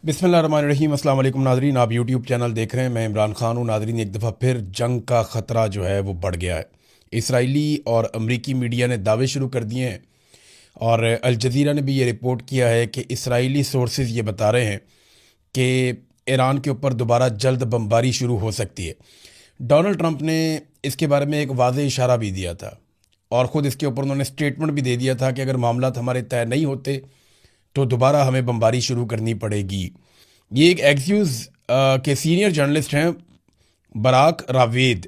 बिस्मिल्लाहिर्रहमानिर्रहीम। अस्सलाम वालेकुम नाज़रीन, आप यूट्यूब चैनल देख रहे हैं। मैं इमरान खान हूँ। नाज़रीन, एक दफ़ा फिर जंग का ख़तरा जो है वो बढ़ गया है। इसराइली और अमरीकी मीडिया ने दावे शुरू कर दिए हैं और अल जज़ीरा ने भी ये रिपोर्ट किया है कि इसराइली सोर्सेज ये बता रहे हैं कि ईरान के ऊपर दोबारा जल्द बमबारी शुरू हो सकती है। डोनाल्ड ट्रंप ने इसके बारे में एक वाज़ेह इशारा भी दिया था और ख़ुद इसके ऊपर उन्होंने स्टेटमेंट भी दे दिया था कि अगर मामला हमारे तय नहीं होते तो दोबारा हमें बमबारी शुरू करनी पड़ेगी। ये एक एक्सियूज़ के सीनियर जर्नलिस्ट हैं, बराक रावेद।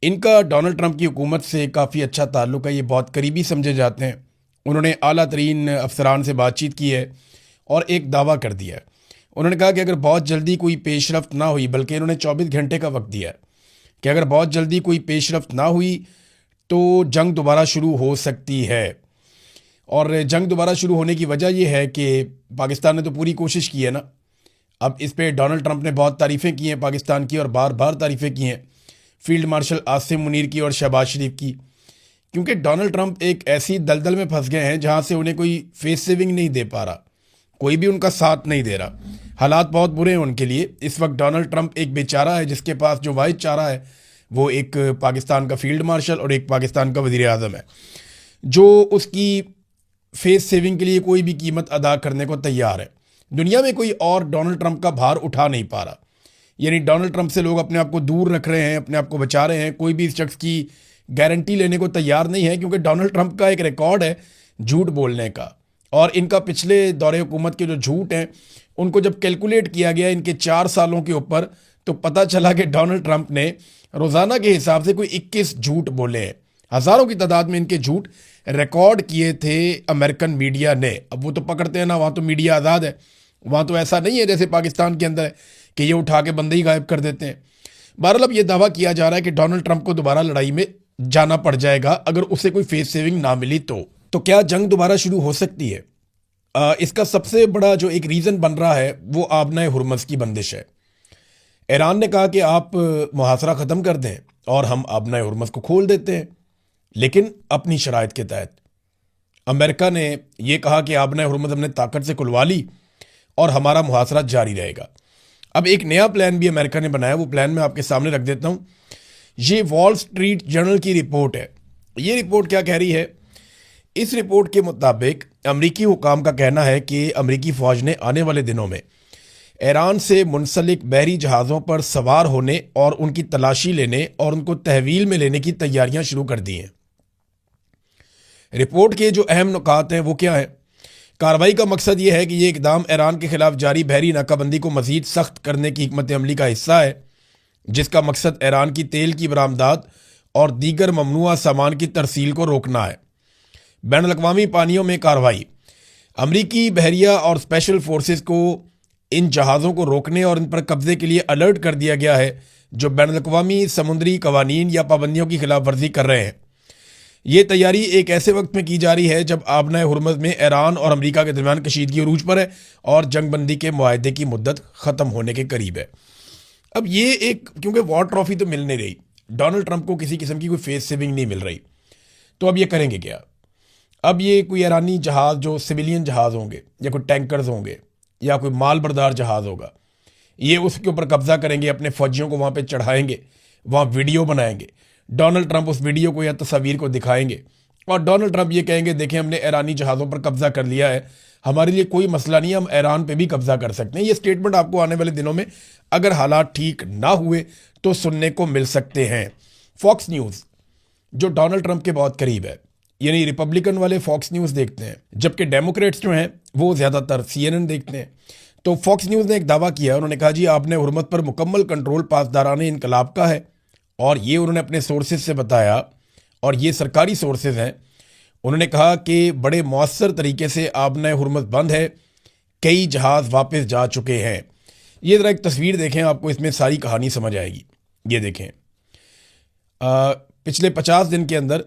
इनका डोनाल्ड ट्रंप की हुकूमत से काफ़ी अच्छा ताल्लुक़ है, ये बहुत करीबी समझे जाते हैं। उन्होंने आला तरीन अफसरान से बातचीत की है और एक दावा कर दिया है। उन्होंने कहा कि अगर बहुत जल्दी कोई पेशरफ्त ना हुई, बल्कि इन्होंने 24 घंटे का वक्त दिया है कि अगर बहुत जल्दी कोई पेशरफ्त ना हुई तो जंग दोबारा शुरू हो सकती है। और जंग दोबारा शुरू होने की वजह यह है कि पाकिस्तान ने तो पूरी कोशिश की है ना। अब इस पे डोनाल्ड ट्रंप ने बहुत तारीफ़ें की हैं पाकिस्तान की, और बार बार तारीफ़ें की हैं फील्ड मार्शल आसिम मुनीर की और शहबाज शरीफ की, क्योंकि डोनाल्ड ट्रंप एक ऐसी दलदल में फंस गए हैं जहां से उन्हें कोई फेस सेविंग नहीं दे पा रहा, कोई भी उनका साथ नहीं दे रहा। हालात बहुत बुरे हैं उनके लिए। इस वक्त डोनाल्ड ट्रंप एक बेचारा है जिसके पास जो वाहिद चारा है वो एक पाकिस्तान का फील्ड मार्शल और एक पाकिस्तान का वज़ीर आज़म है, जो उसकी फेस सेविंग के लिए कोई भी कीमत अदा करने को तैयार है। दुनिया में कोई और डोनाल्ड ट्रंप का भार उठा नहीं पा रहा। यानी डोनाल्ड ट्रंप से लोग अपने आप को दूर रख रहे हैं, अपने आप को बचा रहे हैं। कोई भी इस शख्स की गारंटी लेने को तैयार नहीं है, क्योंकि डोनाल्ड ट्रंप का एक रिकॉर्ड है झूठ बोलने का, और इनका पिछले दौरे हुकूमत के जो झूठ हैं उनको जब कैलकुलेट किया गया इनके 4 सालों के ऊपर, तो पता चला कि डोनाल्ड ट्रंप ने रोज़ाना के हिसाब से कोई 21 झूठ बोले हैं। हज़ारों की तादाद में इनके झूठ रिकॉर्ड किए थे अमेरिकन मीडिया ने। अब वो तो पकड़ते हैं ना, वहाँ तो मीडिया आज़ाद है, वहाँ तो ऐसा नहीं है जैसे पाकिस्तान के अंदर है कि ये उठा के बंदे ही गायब कर देते हैं। बहरहाल अब ये दावा किया जा रहा है कि डोनाल्ड ट्रंप को दोबारा लड़ाई में जाना पड़ जाएगा अगर उसे कोई फेस सेविंग ना मिली तो क्या जंग दोबारा शुरू हो सकती है? इसका सबसे बड़ा जो एक रीज़न बन रहा है वो आबना हुर्मुज़ की बंदिश है। ईरान ने कहा कि आप मुहासरा ख़त्म कर दें और हम आबना हुर्मुज़ को खोल देते हैं, लेकिन अपनी शराइत के तहत। अमेरिका ने यह कहा कि आबना हुर्मुज़ हमने ताकत से खुलवा ली और हमारा मुहासरा जारी रहेगा। अब एक नया प्लान भी अमेरिका ने बनाया, वो प्लान मैं आपके सामने रख देता हूँ। ये वॉल स्ट्रीट जर्नल की रिपोर्ट है। ये रिपोर्ट क्या कह रही है? इस रिपोर्ट के मुताबिक अमरीकी हुकाम का कहना है कि अमरीकी फ़ौज ने आने वाले दिनों में ईरान से मुंसलिक बहरी जहाज़ों पर सवार होने और उनकी तलाशी लेने और उनको तहवील में लेने की तैयारियां शुरू कर दी हैं। रिपोर्ट के जो अहम नुकात हैं वो क्या है? कार्रवाई का मकसद ये है कि ये इकदाम ईरान के खिलाफ जारी बहरी नाकाबंदी को मज़ीद सख्त करने की हिकमत अमली का हिस्सा है, जिसका मकसद ईरान की तेल की बरामदात और दीगर ममनुआ सामान की तरसील को रोकना है। बैन अल-अक़वामी पानियों में कार्रवाई। अमरीकी बहरिया और स्पेशल फोर्सेस को इन जहाज़ों को रोकने और इन पर कब्जे के लिए अलर्ट कर दिया गया है जो बैन अल-अक़वामी समुद्री कवानीन या पाबंदियों की खिलाफ वर्जी कर रहे हैं। ये तैयारी एक ऐसे वक्त में की जा रही है जब आबना हुर्मुज़ में ईरान और अमेरिका के दरमियान कशीदगी अरूज पर है और जंगबंदी के मुआहदे की मुद्दत ख़त्म होने के करीब है। अब ये एक, क्योंकि वॉर ट्रॉफी तो मिल नहीं रही, डोनाल्ड ट्रंप को किसी किस्म की कोई फेस सेविंग नहीं मिल रही, तो अब ये करेंगे क्या? अब ये कोई ईरानी जहाज़ जो सिविलियन जहाज़ होंगे या कोई टैंकर्स होंगे या कोई माल बरदार जहाज़ होगा, ये उसके ऊपर कब्जा करेंगे, अपने फौजियों को वहाँ पे चढ़ाएंगे, वहाँ वीडियो बनाएंगे। डोनाल्ड ट्रंप उस वीडियो को या तस्वीर को दिखाएंगे और डोनाल्ड ट्रंप ये कहेंगे, देखें हमने ईरानी जहाज़ों पर कब्जा कर लिया है, हमारे लिए कोई मसला नहीं है, हम ईरान पे भी कब्जा कर सकते हैं। ये स्टेटमेंट आपको आने वाले दिनों में, अगर हालात ठीक ना हुए, तो सुनने को मिल सकते हैं। फॉक्स न्यूज़ जो डोनाल्ड ट्रंप के बहुत करीब है, यानी रिपब्लिकन वाले फॉक्स न्यूज़ देखते हैं, जबकि डेमोक्रेट्स जो हैं वो ज़्यादातर CNN देखते हैं। तो फॉक्स न्यूज़ ने एक दावा किया, उन्होंने कहा जी आपने हुर्मुज़ पर मुकम्मल कंट्रोल पासदाराने इनकलाब का है, और ये उन्होंने अपने सोर्सेज से बताया और ये सरकारी सोर्सेज हैं। उन्होंने कहा कि बड़े मौसर तरीके से आबना हुर्मुज़ बंद है, कई जहाज़ वापस जा चुके हैं। ये ज़रा एक तस्वीर देखें, आपको इसमें सारी कहानी समझ आएगी। ये देखें, पिछले 50 दिन के अंदर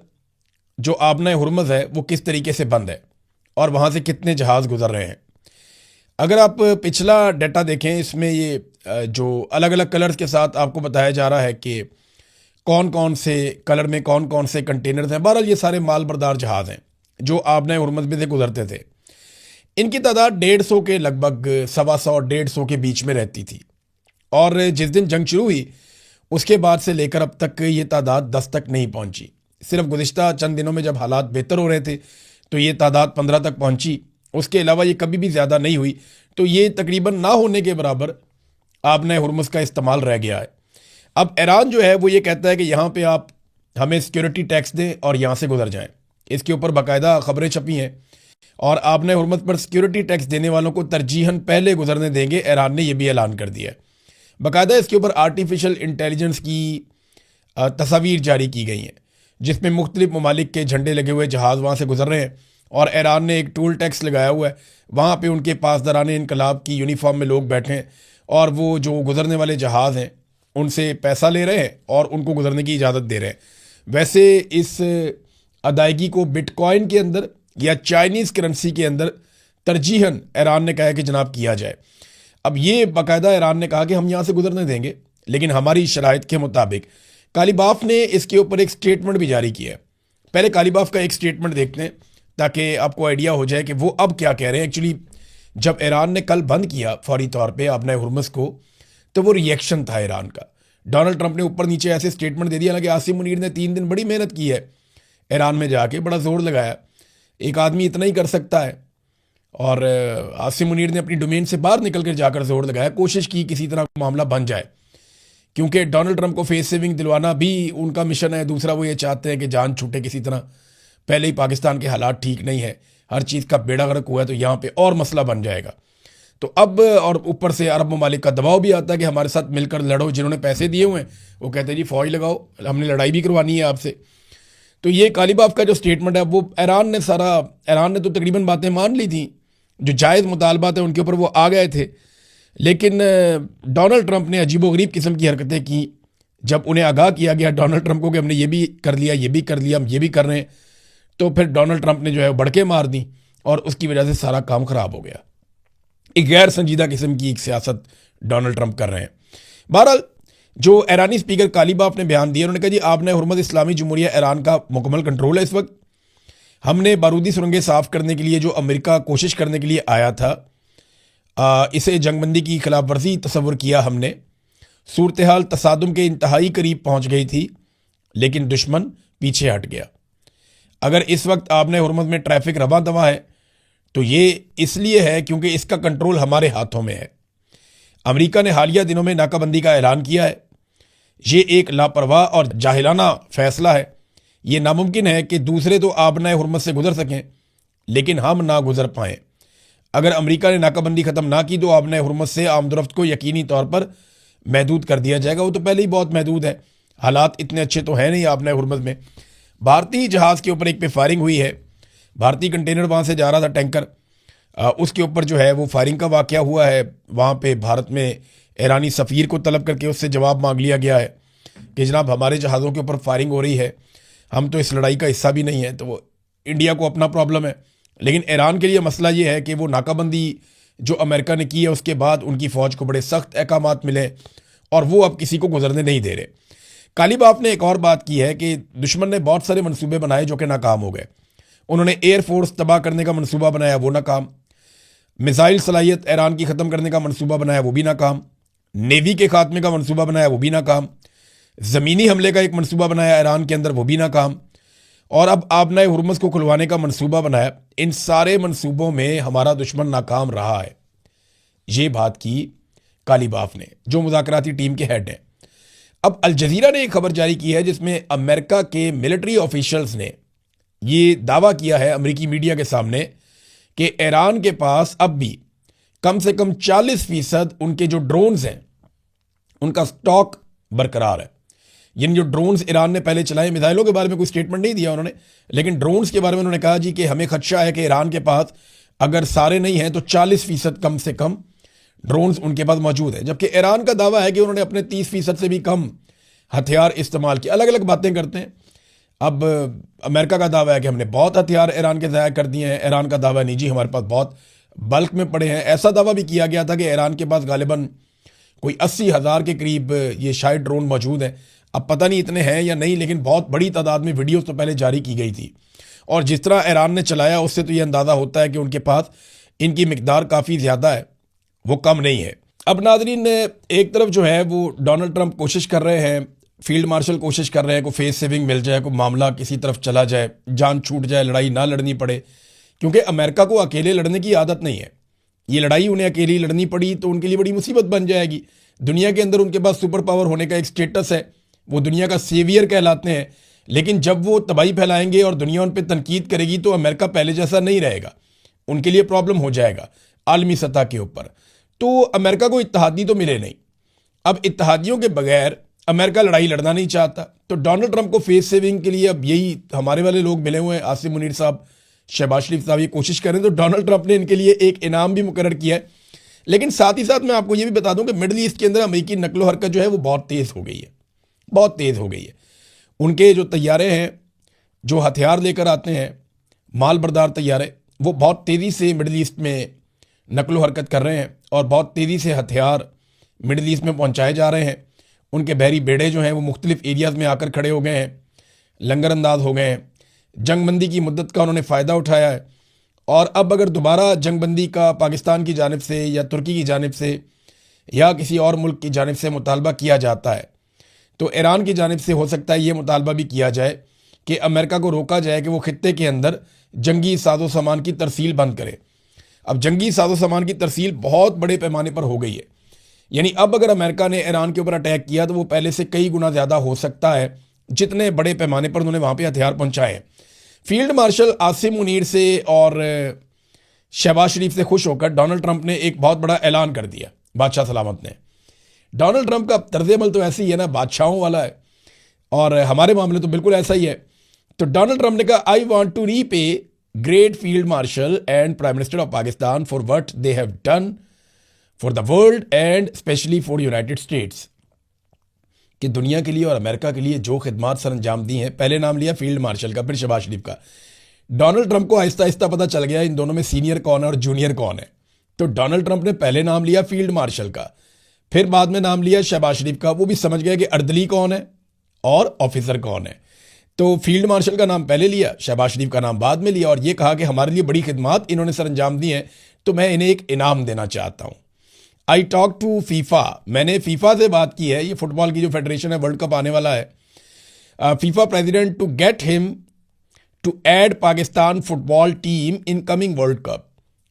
जो आबना हुर्मुज़ है वो किस तरीके से बंद है और वहाँ से कितने जहाज़ गुजर रहे हैं। अगर आप पिछला डाटा देखें, इसमें ये जो अलग अलग कलर्स के साथ आपको बताया जा रहा है कि कौन कौन से कलर में कौन कौन से कंटेनर्स हैं। बहरहाल ये सारे माल बरदार जहाज़ हैं जो आबना हुर्मुज़ में से गुजरते थे। इनकी तादाद 150 के लगभग 125 150 के बीच में रहती थी। और जिस दिन जंग शुरू हुई उसके बाद से लेकर अब तक ये तादाद 10 तक नहीं पहुंची। सिर्फ गुज़िश्ता चंद दिनों में जब हालात बेहतर हो रहे थे तो ये तादाद 15 तक पहुंची, उसके अलावा ये कभी भी ज़्यादा नहीं हुई। तो ये तकरीबन ना होने के बराबर आबने हुर्मुज़ का इस्तेमाल रह गया है। अब ईरान जो है वो ये कहता है कि यहाँ पे आप हमें सिक्योरिटी टैक्स दें और यहाँ से गुजर जाएं। इसके ऊपर बाकायदा खबरें छपी हैं और आबने हुर्मुज़ पर सिक्योरिटी टैक्स देने वालों को तरजीहन पहले गुजरने देंगे, ईरान ने यह भी ऐलान कर दिया है। बाकायदा इसके ऊपर आर्टिफिशियल इंटेलिजेंस की तस्वीर जारी की गई हैं जिसमें मुख्तलिफ ममालिक के झंडे लगे हुए जहाज़ वहाँ से गुजर रहे हैं और ईरान ने एक टूल टैक्स लगाया हुआ है। वहाँ पे उनके पासदारान इनकलाब की यूनिफॉर्म में लोग बैठे हैं और वो जो गुजरने वाले जहाज़ हैं उनसे पैसा ले रहे हैं और उनको गुजरने की इजाज़त दे रहे हैं। वैसे इस अदायगी को बिटकॉइन के अंदर या चाइनीज़ करेंसी के अंदर तरजीहन ईरान ने कहा है कि जनाब किया जाए। अब ये बाकायदा ईरान ने कहा कि हम यहाँ से गुजरने देंगे लेकिन हमारी शराइत के मुताबिक। कालीबाफ ने इसके ऊपर एक स्टेटमेंट भी जारी किया है। पहले कालीबाफ का एक स्टेटमेंट देखते हैं ताकि आपको आइडिया हो जाए कि वो अब क्या कह रहे हैं। एक्चुअली जब ईरान ने कल बंद किया फौरी तौर पे आबने हुर्मुज़ को तो वो रिएक्शन था ईरान का। डोनाल्ड ट्रंप ने ऊपर नीचे ऐसे स्टेटमेंट दे दिया, हालांकि आसिम मुनीर ने 3 दिन बड़ी मेहनत की है ईरान में जाके, बड़ा जोर लगाया। एक आदमी इतना ही कर सकता है और आसिम मुनीर ने अपनी डोमेन से बाहर निकल कर जाकर जोर लगाया, कोशिश की किसी तरह मामला बन जाए क्योंकि डोनाल्ड ट्रंप को फेस सेविंग दिलवाना भी उनका मिशन है। दूसरा वो ये चाहते हैं कि जान छूटे किसी तरह। पहले ही पाकिस्तान के हालात ठीक नहीं है, हर चीज़ का बेड़ा गर्क हुआ है तो यहाँ पे और मसला बन जाएगा। तो अब और ऊपर से अरब ममालिक का दबाव भी आता है कि हमारे साथ मिलकर लड़ो। जिन्होंने पैसे दिए हुए हैं वो कहते हैं जी फ़ौज लगाओ, हमने लड़ाई भी करवानी है आपसे। तो ये कालीबाफ का जो स्टेटमेंट है वो ईरान ने तो तकरीबन बातें मान ली थी, जो जायज़ मुतालबात है उनके ऊपर वो आ गए थे। लेकिन डोनाल्ड ट्रंप ने अजीबोगरीब किस्म की हरकतें की। जब उन्हें आगाह किया गया डोनाल्ड ट्रंप को कि हमने ये भी कर लिया, ये भी कर लिया, हम ये भी कर रहे हैं, तो फिर डोनाल्ड ट्रंप ने जो है बड़के मार दी और उसकी वजह से सारा काम ख़राब हो गया। एक गैर संजीदा किस्म की एक सियासत डोनाल्ड ट्रंप कर रहे हैं। बहरहाल जो ईरानी स्पीकर कालीबाफ ने बयान दिया, उन्होंने कहा जी आपने हुर्मुज़ इस्लामी जमहूरिया ईरान का मुकम्मल कंट्रोल है इस वक्त। हमने बारूदी सुरंगें साफ़ करने के लिए जो अमेरिका कोशिश करने के लिए आया था इसे जंगबंदी की खिलाफ वर्जी तस्वुर किया हमने। सूरत हाल तसादुम के इंतहाई करीब पहुँच गई थी लेकिन दुश्मन पीछे हट गया। अगर इस वक्त आपने हुर्मुज़ में ट्रैफिक रवां दवा है तो ये इसलिए है क्योंकि इसका कंट्रोल हमारे हाथों में है। अमेरिका ने हालिया दिनों में नाकाबंदी का ऐलान किया है। ये एक लापरवाह और जाहिलाना फैसला है। ये नामुमकिन है कि दूसरे तो आबनाए हुर्मुज़ से गुजर सकें लेकिन हम ना गुजर पाएँ। अगर अमेरिका ने नाकाबंदी ख़त्म ना की तो आबनाए हुर्मुज़ से आमदोरफ्त को यकीनी तौर पर महदूद कर दिया जाएगा। वो तो पहले ही बहुत महदूद है, हालात इतने अच्छे तो हैं नहीं आबनाए हुर्मुज़ में। भारतीय जहाज़ के ऊपर एक पे फायरिंग हुई है, भारतीय कंटेनर वहाँ से जा रहा था टैंकर, उसके ऊपर जो है वो फायरिंग का वाक़या हुआ है। वहाँ पे भारत में ईरानी सफ़ीर को तलब करके उससे जवाब मांग लिया गया है कि जनाब हमारे जहाज़ों के ऊपर फायरिंग हो रही है, हम तो इस लड़ाई का हिस्सा भी नहीं है। तो वो इंडिया को अपना प्रॉब्लम है, लेकिन ईरान के लिए मसला ये है कि वो नाकाबंदी जो अमेरिका ने की है उसके बाद उनकी फ़ौज को बड़े सख्त अहकामात मिले और वो अब किसी को गुजरने नहीं दे रहे। कालीबाफ ने एक और बात की है कि दुश्मन ने बहुत सारे मनसूबे बनाए जो कि नाकाम हो गए। उन्होंने एयरफोर्स तबाह करने का मनसूबा बनाया, वो नाकाम। मिसाइल सलाहियत ईरान की ख़त्म करने का मनसूबा बनाया, वो भी नाकाम। नेवी के खात्मे का मनसूबा बनाया, वो भी नाकाम। ज़मीनी हमले का एक मनसूबा बनाया ईरान के अंदर, वो भी नाकाम। और अब आबनाए हुर्मुज़ को खुलवाने का मनसूबा बनाया। इन सारे मनसूबों में हमारा दुश्मन नाकाम रहा है। ये बात की कालीबाफ ने, जो मुज़ाकराती टीम के हेड हैं। अब अल जज़ीरा ने एक खबर जारी की है जिसमें अमेरिका के मिलिट्री ऑफिशियल्स ने ये दावा किया है अमेरिकी मीडिया के सामने कि ईरान के पास अब भी कम से कम 40% उनके जो ड्रोन्स हैं उनका स्टॉक बरकरार है। यानी जो ड्रोन्स ईरान ने पहले चलाए, मिसाइलों के बारे में कोई स्टेटमेंट नहीं दिया उन्होंने, लेकिन ड्रोन्स के बारे में उन्होंने कहा जी कि हमें खदशा है कि ईरान के पास अगर सारे नहीं हैं तो 40% कम से कम ड्रोन्स उनके पास मौजूद है। जबकि ईरान का दावा है कि उन्होंने अपने 30% से भी कम हथियार इस्तेमाल किए। अलग अलग बातें करते हैं। अब अमेरिका का दावा है कि हमने बहुत हथियार ईरान के ज़ाया कर दिए हैं, ईरान का दावा नहीं जी हमारे पास बहुत बल्क में पड़े हैं। ऐसा दावा भी किया गया था कि ईरान के पास गालिबन कोई 80,000 के करीब ये शायद ड्रोन मौजूद हैं। अब पता नहीं इतने हैं या नहीं, लेकिन बहुत बड़ी तादाद में वीडियोस तो पहले जारी की गई थी और जिस तरह ईरान ने चलाया उससे तो ये अंदाज़ा होता है कि उनके पास इनकी मिकदार काफ़ी ज़्यादा है, वो कम नहीं है। अब नाज़रीन, एक तरफ जो है वो डोनाल्ड ट्रंप कोशिश कर रहे हैं, फील्ड मार्शल कोशिश कर रहे हैं को फेस सेविंग मिल जाए, को मामला किसी तरफ चला जाए, जान छूट जाए, लड़ाई ना लड़नी पड़े, क्योंकि अमेरिका को अकेले लड़ने की आदत नहीं है। ये लड़ाई उन्हें अकेली लड़नी पड़ी तो उनके लिए बड़ी मुसीबत बन जाएगी। दुनिया के अंदर उनके पास सुपर पावर होने का एक स्टेटस है, वो दुनिया का सेवियर कहलाते हैं, लेकिन जब वो तबाही फैलाएंगे और दुनिया उन पर तनकीद करेगी तो अमेरिका पहले जैसा नहीं रहेगा, उनके लिए प्रॉब्लम हो जाएगा आलमी सतह के ऊपर। तो अमेरिका को इत्तेहादी तो मिले नहीं। अब इत्तेहादियों के बगैर अमेरिका लड़ाई लड़ना नहीं चाहता, तो डोनाल्ड ट्रंप को फेस सेविंग के लिए अब यही हमारे वाले लोग मिले हुए हैं, आसिम मुनीर साहब, शहबाज शरीफ साहब, ये कोशिश करें तो डोनाल्ड ट्रंप ने इनके लिए एक इनाम भी मुकर्रर किया है। लेकिन साथ ही साथ मैं आपको ये भी बता दूं कि मिडल ईस्ट के अंदर अमेरिकी नकलो हरकत जो है वो बहुत तेज़ हो गई है, बहुत तेज़ हो गई है। उनके जो तैयारे हैं, जो हथियार लेकर आते हैं, माल बरदार तैयारे, वो बहुत तेज़ी से मिडल ईस्ट में नकलो हरकत कर रहे हैं और बहुत तेज़ी से हथियार मिडल ईस्ट में पहुँचाए जा रहे हैं। उनके बहरी बेड़े जो हैं वो मुख्तलिफ एरियाज़ में आकर खड़े हो गए हैं, लंगर अंदाज हो गए हैं। जंगबंदी की मुद्दत का उन्होंने फ़ायदा उठाया है और अब अगर दोबारा जंगबंदी का पाकिस्तान की जानिब से या तुर्की की जानिब से या किसी और मुल्क की जानिब से मुतालबा किया जाता है तो ईरान की जानिब से हो सकता है ये मुतालबा भी किया जाए कि अमेरिका को रोका जाए कि वो खित्ते के अंदर जंगी साजो सामान की तरसील बंद करे। अब जंगी साजो सामान की तरसील बहुत बड़े पैमाने पर हो गई है, यानी अब अगर अमेरिका ने ईरान के ऊपर अटैक किया तो वो पहले से कई गुना ज़्यादा हो सकता है जितने बड़े पैमाने पर उन्होंने वहाँ पे हथियार पहुँचाए हैं। फील्ड मार्शल आसिम मुनीर से और शहबाज शरीफ से खुश होकर डोनाल्ड ट्रंप ने एक बहुत बड़ा ऐलान कर दिया, बादशाह सलामत ने। डोनाल्ड ट्रंप का तर्ज अमल तो ऐसे ही है ना, बादशाहों वाला है, और हमारे मामले तो बिल्कुल ऐसा ही है। तो डोनाल्ड ट्रंप ने कहा, I want to repay great field marshal and prime minister of Pakistan for what they have done for the world and specially for United States, कि दुनिया के लिए और अमेरिका के लिए जो खिदमात सर अंजाम दी हैं। पहले नाम लिया फील्ड मार्शल का, फिर शहबाज शरीफ का। डोनाल्ड ट्रंप को आहिस्ता आहिस्ता पता चल गया इन दोनों में सीनियर कौन है और जूनियर कौन है। तो डोनाल्ड ट्रंप ने पहले नाम लिया फील्ड मार्शल का, फिर बाद में नाम लिया शहबाज शरीफ का। वो भी समझ गया कि अर्दली कौन है और ऑफिसर कौन है। तो फील्ड मार्शल का नाम पहले लिया, शहबाज शरीफ का नाम बाद में लिया, और ये कहा कि हमारे लिए बड़ी खिदमात इन्होंने सर अंजाम दी हैं तो मैं इन्हें एक इनाम देना चाहता हूँ। आई टॉक टू फीफा, मैंने फीफा से बात की है, ये फुटबॉल की जो फेडरेशन है, वर्ल्ड कप आने वाला है, FIFA president, to get him to add Pakistan football team in coming world cup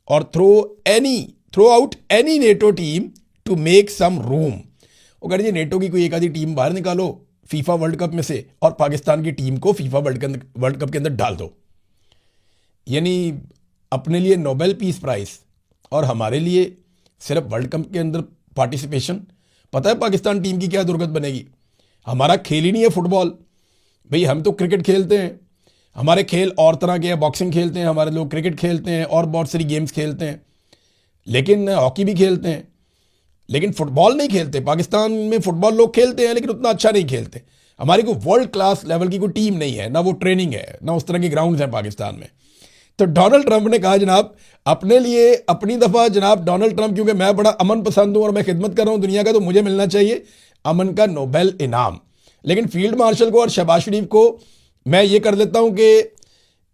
और throw out any NATO team to make some room. वो कह रही है नेटो की कोई एक आधी टीम बाहर निकालो फीफा वर्ल्ड कप में से और पाकिस्तान की टीम को फीफा वर्ल्ड कप के अंदर डाल दो। यानी अपने लिए नोबेल पीस प्राइज और हमारे लिए सिर्फ वर्ल्ड कप के अंदर पार्टिसिपेशन। पता है पाकिस्तान टीम की क्या दुर्गत बनेगी? हमारा खेल ही नहीं है फुटबॉल भाई। हम तो क्रिकेट खेलते हैं, हमारे खेल और तरह के हैं, बॉक्सिंग खेलते हैं हमारे लोग, क्रिकेट खेलते हैं और बहुत सारी गेम्स खेलते हैं, लेकिन हॉकी भी खेलते हैं, लेकिन फुटबॉल नहीं खेलते। पाकिस्तान में फुटबॉल लोग खेलते हैं लेकिन उतना अच्छा नहीं खेलते। हमारी कोई वर्ल्ड क्लास लेवल की कोई टीम नहीं है, ना वो ट्रेनिंग है, ना उस तरह के ग्राउंड्स हैं पाकिस्तान में। तो डोनाल्ड ट्रंप ने कहा जनाब अपने लिए अपनी दफ़ा जनाब डोनाल्ड ट्रंप, क्योंकि मैं बड़ा अमन पसंद हूँ और मैं खिदमत कर रहा हूँ दुनिया का, तो मुझे मिलना चाहिए अमन का नोबेल इनाम। लेकिन फील्ड मार्शल को और शहबाज शरीफ को मैं ये कर देता हूँ कि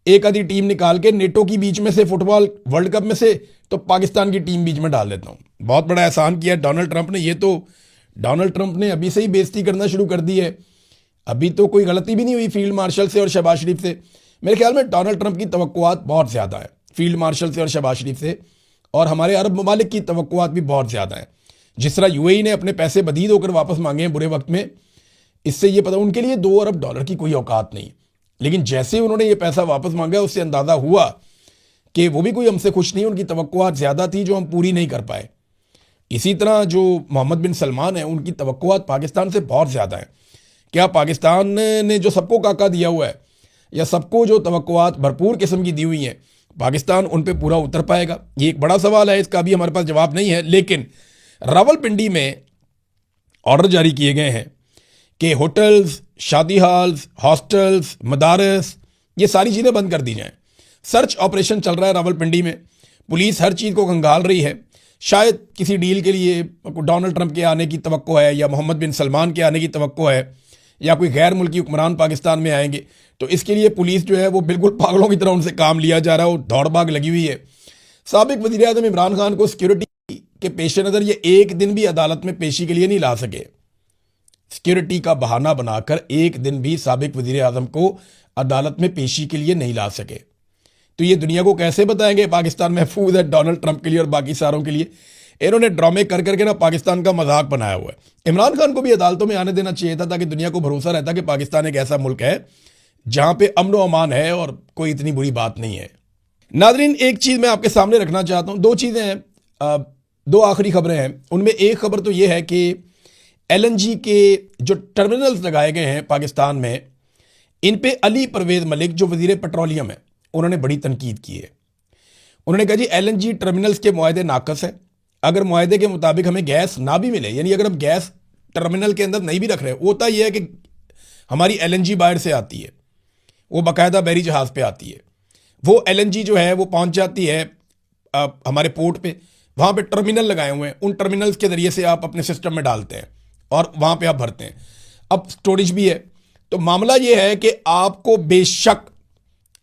एक आधी टीम निकाल के नेटो की बीच में से, फुटबॉल वर्ल्ड कप में से, तो पाकिस्तान की टीम बीच में डाल देता हूँ। बहुत बड़ा एहसान किया डोनाल्ड ट्रंप ने। ये तो डोनाल्ड ट्रंप ने अभी से ही बेइज्जती करना शुरू कर दी है, अभी तो कोई गलती भी नहीं हुई फील्ड मार्शल से और शहबाज शरीफ से। मेरे ख्याल में डोनाल्ड ट्रंप की तवक्कुआत बहुत ज़्यादा है फील्ड मार्शल से और शहबाज शरीफ से, और हमारे अरब ममालिक की तवक्कुआत भी बहुत ज़्यादा है। जिस तरह यूएई ने अपने पैसे बदीद होकर वापस मांगे हैं बुरे वक्त में, इससे ये पता उनके लिए $2 अरब की कोई औकात नहीं, लेकिन जैसे उन्होंने ये पैसा वापस मांगा उससे अंदाज़ा हुआ कि वो भी कोई हमसे खुश नहीं, उनकी तवक्कुआत ज़्यादा थी जो हम पूरी नहीं कर पाए। इसी तरह जो मोहम्मद बिन सलमान है उनकी तवक्कुआत पाकिस्तान से बहुत ज़्यादा है। क्या पाकिस्तान ने जो सबको काका दिया हुआ है या सबको जो तवक्कुआत भरपूर किस्म की दी हुई हैं, पाकिस्तान उन पे पूरा उतर पाएगा? ये एक बड़ा सवाल है, इसका भी हमारे पास जवाब नहीं है। लेकिन रावलपिंडी में ऑर्डर जारी किए गए हैं कि होटल्स, शादी हॉल्स, हॉस्टल्स, मदारस, ये सारी चीज़ें बंद कर दी जाएं। सर्च ऑपरेशन चल रहा है रावलपिंडी में, पुलिस हर चीज़ को खंगाल रही है। शायद किसी डील के लिए डोनाल्ड ट्रंप के आने की तवक्को है या मोहम्मद बिन सलमान के आने की तवक्को है या कोई गैर मुल्की हुक्मरान पाकिस्तान में आएंगे, तो इसके लिए पुलिस जो है वो बिल्कुल पागलों की तरह उनसे काम लिया जा रहा है, वो दौड़ भाग लगी हुई है। साबिक वज़ीर आज़म इमरान खान को सिक्योरिटी के पेश नज़र ये एक दिन भी अदालत में पेशी के लिए नहीं ला सके। सिक्योरिटी का बहाना बनाकर एक दिन भी साबिक वज़ीर आज़म को अदालत में पेशी के लिए नहीं ला सके। तो ये दुनिया को कैसे बताएंगे पाकिस्तान महफूज है डोनाल्ड ट्रंप के लिए और बाकी सारों के लिए? इन्होंने ड्रामे कर करके ना पाकिस्तान का मजाक बनाया हुआ है। इमरान खान को भी अदालतों में आने देना चाहिए था ताकि दुनिया को भरोसा रहता कि पाकिस्तान एक ऐसा मुल्क है जहां पे अमन व अमान है और कोई इतनी बुरी बात नहीं है। नाज़रीन, एक चीज़ मैं आपके सामने रखना चाहता हूं, दो चीज़ें हैं, दो आखिरी खबरें हैं। उनमें एक खबर तो यह है कि LNG के जो टर्मिनल्स लगाए गए हैं पाकिस्तान में, इन पे अली परवेज़ मलिक जो वज़ीर पेट्रोलियम है उन्होंने बड़ी तनकीद की है। उन्होंने कहा जी LNG टर्मिनल्स के मुआहदे नाकस है। अगर मुआहदे के मुताबिक हमें गैस ना भी मिले, यानी अगर हम गैस टर्मिनल के अंदर नहीं भी रख रहे, होता यह है कि हमारी LNG बाहर से आती है, वो बाकायदा बहरी जहाज़ पे आती है। वो LNG जो है वो पहुंच जाती है हमारे पोर्ट पे, वहाँ पे टर्मिनल लगाए हुए हैं, उन टर्मिनल्स के ज़रिए से आप अपने सिस्टम में डालते हैं और वहाँ पे आप भरते हैं। अब स्टोरेज भी है। तो मामला ये है कि आपको बेशक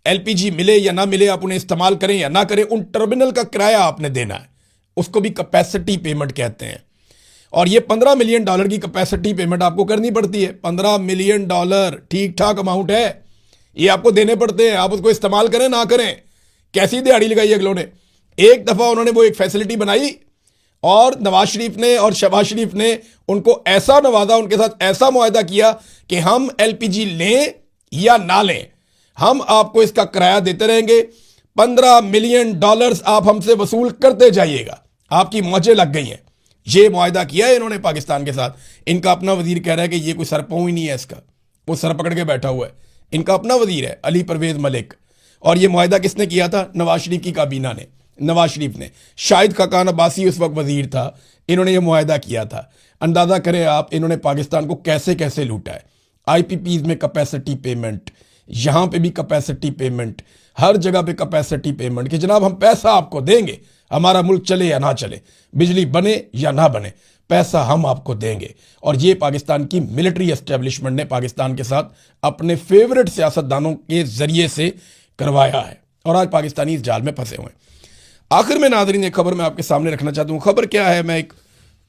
LPG मिले या ना मिले, आप उन्हें इस्तेमाल करें या ना करें, उन टर्मिनल का किराया आपने देना है। उसको भी कैपेसिटी पेमेंट कहते हैं। और ये $15 मिलियन की कैपेसिटी पेमेंट आपको करनी पड़ती है। $15 मिलियन ठीक ठाक अमाउंट है, ये आपको देने पड़ते हैं। आप उसको इस्तेमाल करें ना करें, कैसी दिहाड़ी लगाई अगलों ने। एक दफ़ा उन्होंने वो एक फैसिलिटी बनाई और नवाज शरीफ ने और शहबाज शरीफ ने उनको ऐसा नवाजा, उनके साथ ऐसा मुआहदा किया कि हम LPG लें या ना लें, हम आपको इसका किराया देते रहेंगे। $15 मिलियन आप हमसे वसूल करते जाइएगा। आपकी मौजें लग गई हैं। ये मुआहदा किया है इन्होंने पाकिस्तान के साथ। इनका अपना वजीर कह रहा है कि ये कोई सरपाँव ही नहीं है इसका, वो सर पकड़ के बैठा हुआ है। इनका अपना वजीर है अली परवेज़ मलिक। और ये मुआहदा किसने किया था? नवाज शरीफ की काबीना ने, नवाज शरीफ ने। शाहिद खाकान अब्बासी उस वक्त वजीर था, इन्होंने ये मुआहदा किया था। अंदाज़ा करें आप, इन्होंने पाकिस्तान को कैसे कैसे लूटा है। IPPs में कैपेसिटी पेमेंट, यहाँ पे भी कैपेसिटी पेमेंट, हर जगह पे कैपेसिटी पेमेंट कि जनाब हम पैसा आपको देंगे, हमारा मुल्क चले या ना चले, बिजली बने या ना बने, पैसा हम आपको देंगे। और ये पाकिस्तान की मिलिट्री एस्टेब्लिशमेंट ने पाकिस्तान के साथ अपने फेवरेट सियासतदानों के जरिए से करवाया है और आज पाकिस्तानी इस जाल में फंसे हुए हैं। आखिर में नाज़रीन एक खबर मैं आपके सामने रखना चाहता हूँ। खबर क्या है, मैं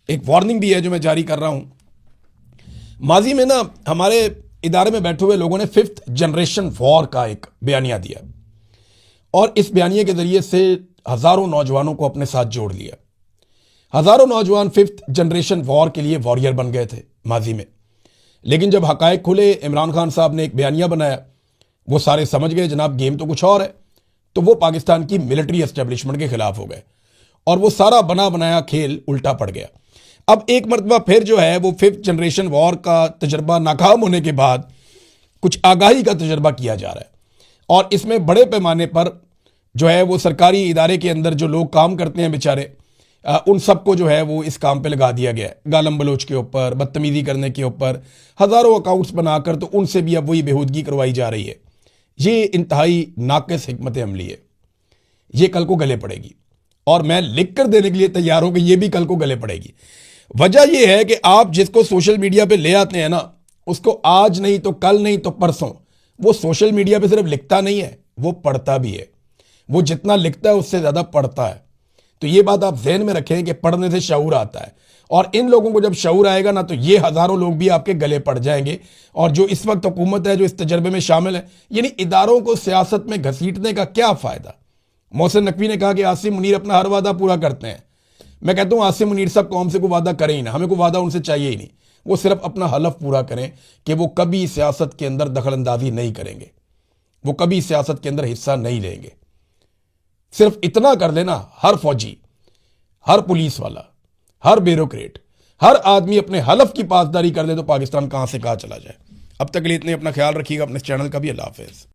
एक वार्निंग भी है जो मैं जारी कर रहा हूँ। माजी में ना हमारे इदारे में बैठे हुए लोगों ने 5th जनरेशन वॉर का एक बयानिया दिया और इस बयानिए के जरिए से हज़ारों नौजवानों को अपने साथ जोड़ लिया। हज़ारों नौजवान 5th जनरेशन वॉर के लिए वॉरियर बन गए थे माजी में, लेकिन जब हकायक खुले, इमरान खान साहब ने एक बयानिया बनाया, वो सारे समझ गए जनाब गेम तो कुछ और है। तो वो पाकिस्तान की मिलिट्री एस्टेब्लिशमेंट के खिलाफ हो गए और वो सारा बना बनाया खेल उल्टा पड़ गया। अब एक मरतबा फिर जो है वो 5th जनरेशन वॉर का तजर्बा नाकाम होने के बाद कुछ आगाही का तजर्बा किया जा रहा है और इसमें बड़े पैमाने पर जो है वो सरकारी इदारे के अंदर जो लोग काम करते हैं बेचारे, उन सबको जो है वो इस काम पे लगा दिया गया है। गालम बलोच के ऊपर, बदतमीज़ी करने के ऊपर हज़ारों अकाउंट्स बनाकर तो उनसे भी अब वही बेहूदगी करवाई जा रही है। ये इंतहाई नाक़िस हिकमत अमली है, ये कल को गले पड़ेगी और मैं लिख कर देने के लिए तैयार हूं कि ये भी कल को गले पड़ेगी। वजह यह है कि आप जिसको सोशल मीडिया पे ले आते हैं ना, उसको आज नहीं तो कल नहीं तो परसों, वो सोशल मीडिया पे सिर्फ लिखता नहीं है, वो पढ़ता भी है। वो जितना लिखता है उससे ज़्यादा पढ़ता है। तो ये बात आप ज़हन में रखें कि पढ़ने से शऊर आता है और इन लोगों को जब शऊर आएगा ना तो ये हज़ारों लोग भी आपके गले पड़ जाएंगे। और जो इस वक्त हुकूमत है जो इस तजर्बे में शामिल है, यानी इदारों को सियासत में घसीटने का क्या फ़ायदा। मोहसिन नकवी ने कहा कि आसिम मुनीर अपना हर वादा पूरा करते हैं। मैं कहता हूँ आसिम मुनीर साहब कौम से कोई वादा करें ही ना, हमें कोई वादा उनसे चाहिए ही नहीं। वो सिर्फ अपना हलफ पूरा करें कि वो कभी सियासत के अंदर दखल अंदाजी नहीं करेंगे, वो कभी सियासत के अंदर हिस्सा नहीं लेंगे। सिर्फ इतना कर लेना, हर फौजी, हर पुलिस वाला, हर ब्यूरोक्रेट, हर आदमी अपने हलफ की पासदारी कर ले तो पाकिस्तान कहाँ से कहाँ चला जाए। अब तक के लिए इतने, अपना ख्याल रखिएगा, अपने चैनल का भी। अल्लाह हाफिज़।